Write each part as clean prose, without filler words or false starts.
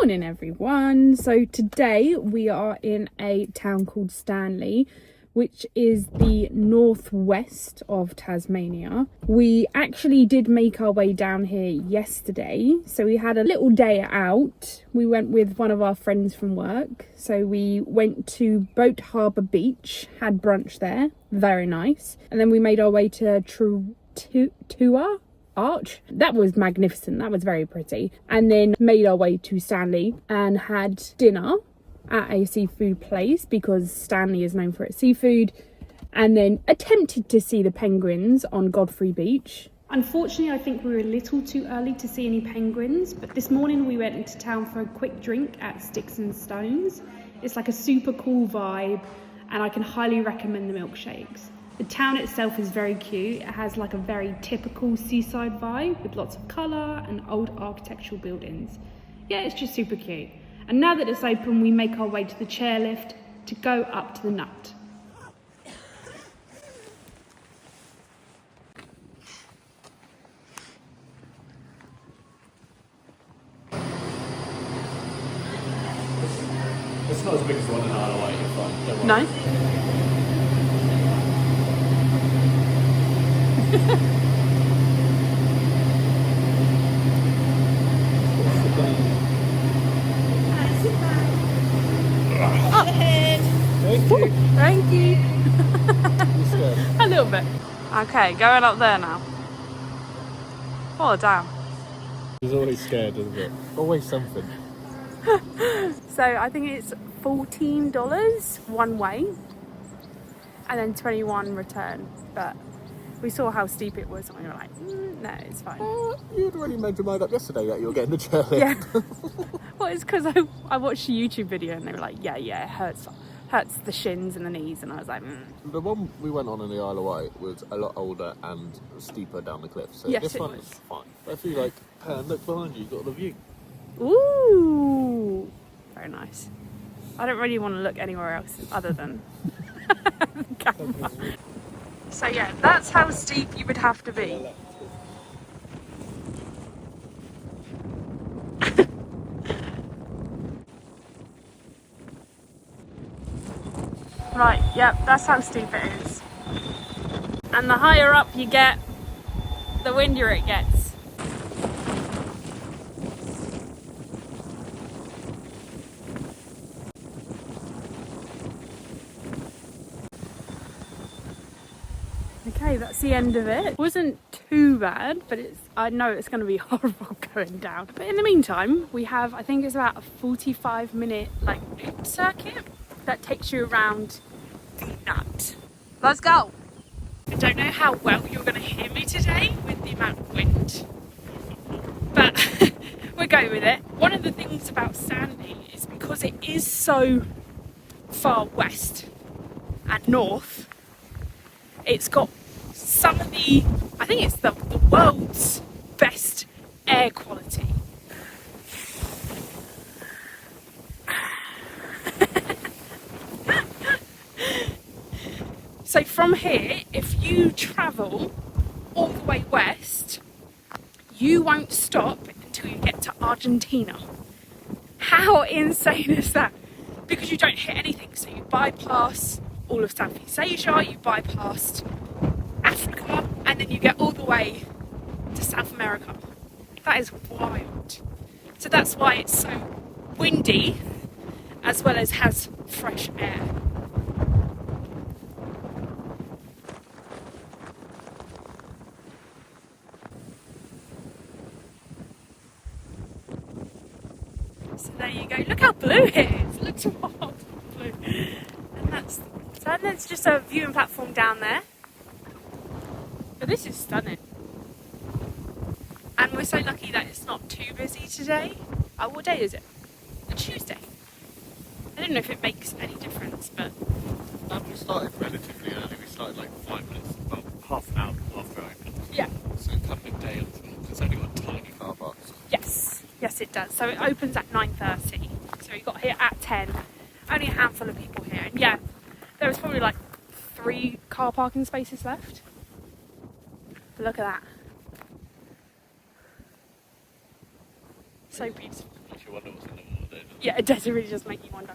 Morning everyone. So today we are in a town called Stanley, which is the northwest of Tasmania. We actually did make our way down here yesterday, so we had a little day out. We went with one of our friends from work, so we went to Boat Harbour Beach, had brunch there, very nice, and then we made our way to Tua Arch. That was magnificent, that was very pretty, and then made our way to Stanley and had dinner at a seafood place because Stanley is known for its seafood, and then attempted to see the penguins on Godfrey Beach. Unfortunately, I think we were a little too early to see any penguins, but this morning we went into town for a quick drink at Sticks and Stones. It's like a super cool vibe, and I can highly recommend the milkshakes. The town itself is very cute. It has like a very typical seaside vibe with lots of colour and old architectural buildings. Yeah, it's just super cute. And now that it's open, we make our way to the chairlift to go up to the nut. It's not as big as the one in Ireland, you're fine. Don't worry. No? Thank you. A little bit. Okay, going up there now. Oh, damn. He's always scared, isn't it? Always something. So I think it's $14 one way and then 21 return. But we saw how steep it was and we were like, no, it's fine. You'd already made your mind up yesterday that you were getting the chairlift. Yeah. Well, it's because I watched a YouTube video and they were like, yeah, it hurts the shins and the knees, and I was like, The one we went on in the Isle of Wight was a lot older and steeper down the cliff, so yes, this one was is fine. But if you like, look behind you, you've got the view. Ooh, very nice. I don't really want to look anywhere else other than the camera. So yeah, that's how steep you would have to be. Right, yep, that's how steep it is. And the higher up you get, the windier it gets. Okay, that's the end of it. It wasn't too bad, but I know it's going to be horrible going down. But in the meantime, we have, I think it's about a 45-minute like loop circuit that takes you around the nut. Let's go. I don't know how well you're going to hear me today with the amount of wind, but we're going with it. One of the things about Stanley is because it is so far west and north, it's got some of the, I think it's the world's best air quality. So from here, if you travel all the way west, you won't stop until you get to Argentina. How insane is that? Because you don't hit anything, so you bypass all of Southeast Asia, you bypass Africa, and then you get all the way to South America. That is wild. So that's why it's so windy, as well as has fresh air. So there you go. Look how blue it is. Look so hot blue. And there's just a viewing platform down there. But this is stunning. And we're so lucky that it's not too busy today. Oh, what day is it? A Tuesday. I don't know if it makes any difference, but... We started relatively early. We started like 5 minutes, well, half an hour after I opened. Yeah. So coming day it's only got tiny car parks. Yes, it does. So it opens at 9:30. So we got here at 10. Only a handful of people here. And yeah, there was probably like 3 car parking spaces left. But look at that. So beautiful. If you wonder what's in the Yeah, it does, it really does make you wonder.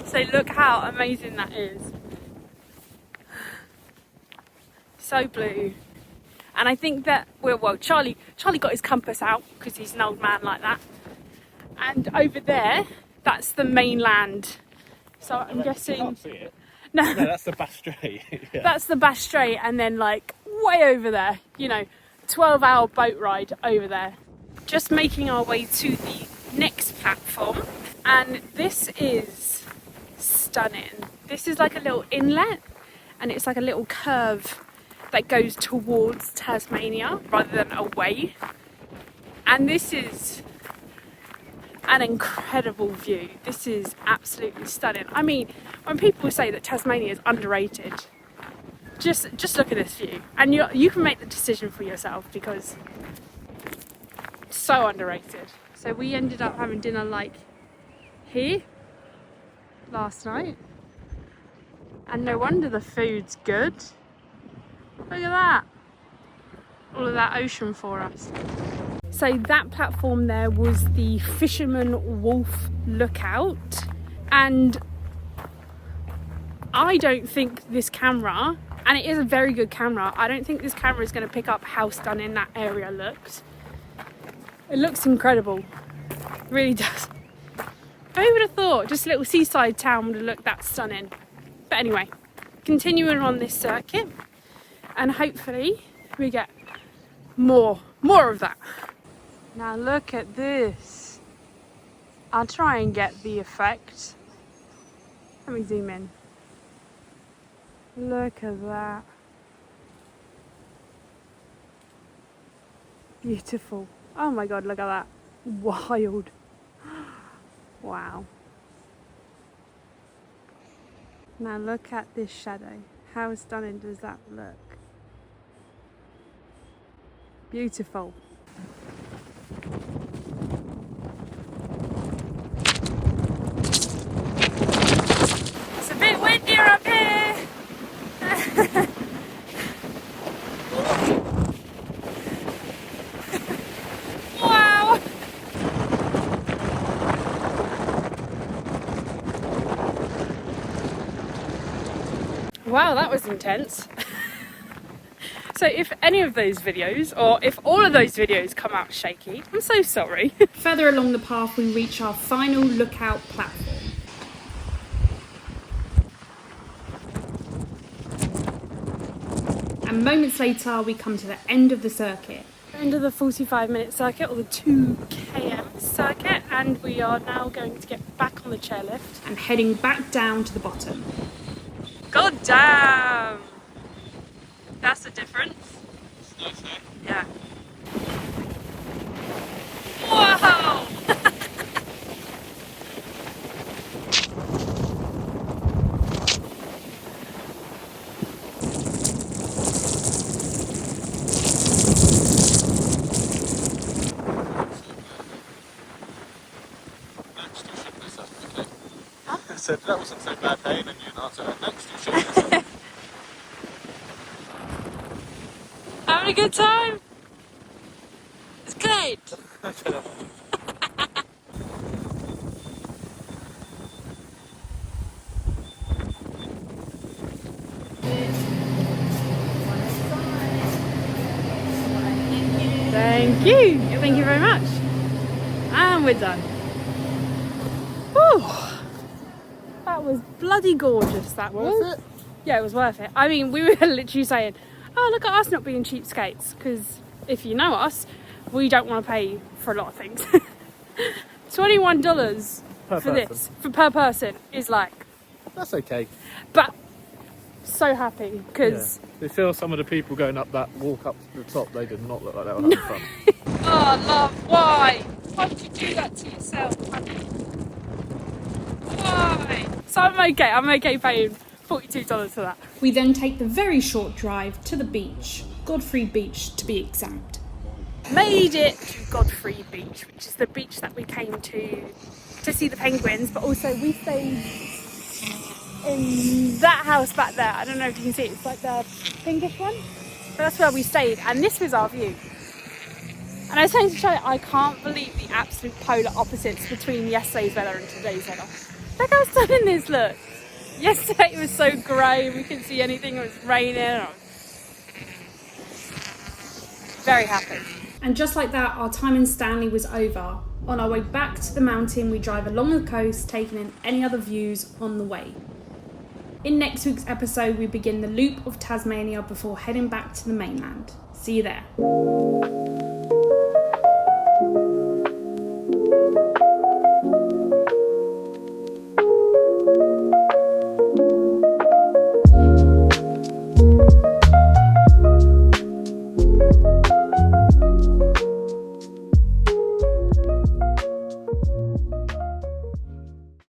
So look how amazing that is. So blue. And I think that, well, Charlie got his compass out because he's an old man like that. And over there, that's the mainland. So I'm guessing... You can't see it. No, No, that's the Bass Strait. Yeah. that's the Bass Strait, and then like way over there, 12-hour boat ride over there. Just making our way to the next platform, and this is stunning. This is like a little inlet, and it's like a little curve that goes towards Tasmania rather than away. And this is an incredible view. This is absolutely stunning. I mean, when people say that Tasmania is underrated, just look at this view, and you can make the decision for yourself, because it's so underrated. So we ended up having dinner like here last night, and no wonder the food's good. Look at that, all of that ocean for us. So that platform there was the Fisherman Wharf Lookout, and I don't think this camera, and it is a very good camera, I don't think this camera is going to pick up how stunning that area looks. It looks incredible, it really does. Who would have thought just a little seaside town would have looked that stunning? But anyway, continuing on this circuit, and hopefully we get more of that. Now look at this. I'll try and get the effect. Let me zoom in. Look at that. Beautiful. Oh my god, look at that. Wild. Wow. Now look at this shadow. How stunning does that look? Beautiful. It's a bit windier up here. Wow. Wow, that was intense. So if any of those videos, or if all of those videos come out shaky, I'm so sorry. Further along the path we reach our final lookout platform. And moments later we come to the end of the circuit. End of the 45-minute circuit, or the 2 km circuit, and we are now going to get back on the chairlift and heading back down to the bottom. God damn! That's the difference. It's nice, eh? Yeah. Wow! Next you should miss us, okay? Huh? I said that wasn't so bad, hey? And then you answered that. Next you should miss us. Having a good time? It's great! Thank you! Thank you very much. And we're done. Whew! That was bloody gorgeous, that was. Worth it? Yeah, it was worth it. I mean, we were literally saying, oh, look at us not being cheapskates, because if you know us, we don't want to pay for a lot of things. $21 for this, per person, is like... That's okay. But so happy, because... Yeah. They feel some of the people going up that walk up to the top, they did not look like they were having fun. Oh, love, why? Why would you do that to yourself, honey? Why? So I'm okay paying $42 for that. We then take the very short drive to the beach, Godfrey Beach to be exact. Made it to Godfrey Beach, which is the beach that we came to see the penguins, but also we stayed in that house back there. I don't know if you can see it. It's like the pinkish one. But that's where we stayed, and this was our view. And I was trying to show it, I can't believe the absolute polar opposites between yesterday's weather and today's weather. Look how stunning this looks. Yesterday it was so grey, we couldn't see anything, it was raining. I was very happy. And just like that, our time in Stanley was over. On our way back to the mountain, we drive along the coast, taking in any other views on the way. In next week's episode, we begin the loop of Tasmania before heading back to the mainland. See you there.